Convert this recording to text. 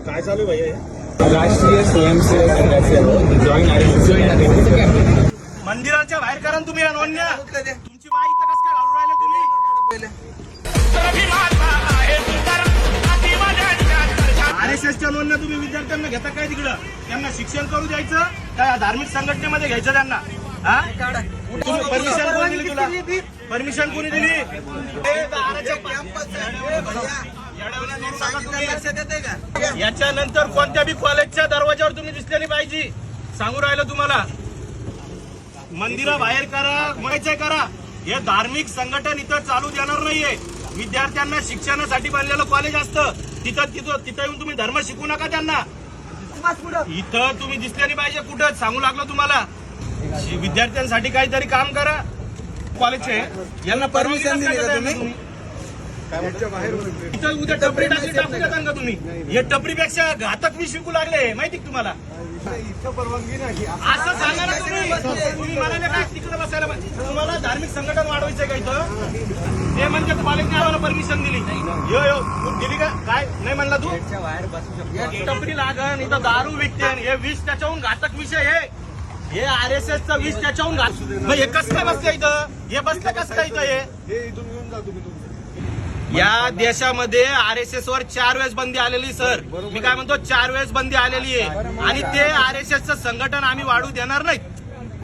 काय चालू आहे भैया? राष्ट्रीय स्वयंसेवक संघाचे जॉईन मंदिराच्या बाहेर करा तुम्ही नोंदण्या. तुमची बाई इथं कसं काय घालून राहिले तुम्ही? RSSच्या नोंदण्या तुम्ही विद्यार्थ्यांना घेता काय तिकडं? त्यांना शिक्षण करू द्यायचं काय धार्मिक संघटनेमध्ये घ्यायचं त्यांना? हा परमिशन कोणी दिली तुला? परमिशन कोणी दिली? याच्यानंतर कोणत्या बी कॉलेजच्या दरवाजावर तुम्ही दिसले नाही पाहिजे. सांगू राहिलं तुम्हाला. मंदिराबाहेर करा, म्हणायचंय करा. हे धार्मिक संघटन इथं चालू देणार नाहीये. विद्यार्थ्यांना शिक्षणासाठी बनलेलं कॉलेज असतं. तिथं येऊन तुम्ही धर्म शिकू नका त्यांना. इथं तुम्ही दिसले नाही पाहिजे कुठं. सांगू लागलो तुम्हाला. विद्यार्थ्यांसाठी काहीतरी काम करा. कॉलेजचे यांना परमिशन दिली का तुम्ही? इथं उद्या टपरी टाकू देता का तुम्ही? हे टपरीपेक्षा घातक विष विकू लागले माहिती का तुम्हाला? परवानगी नाही असं सांगा ना तुम्ही म्हणाले काय तिकडे बसायला पाहिजे. तुम्हाला धार्मिक संघटन वाढवायचंय का इथं? ते म्हणजे कॉलेजने आम्हाला परमिशन दिली. यो दिली का? काय नाही म्हणला तू? टपरी लागन इथं दारू विकते. हे विष त्याच्याहून घातक विषय हे RSSचं विष त्याच्याहून घात. मग हे कसं काय बसतं इथं? हे बसतं कसं काय इथं? हे इथून घेऊन जा तुम्ही. या देशामध्ये RSS वर 4 वेळेस बंदी आलेली सर. मी काय म्हणतो 4 वेळेस बंदी आलेली आहे आणि ते RSSचं संघटन आम्ही वाढू देणार नाही.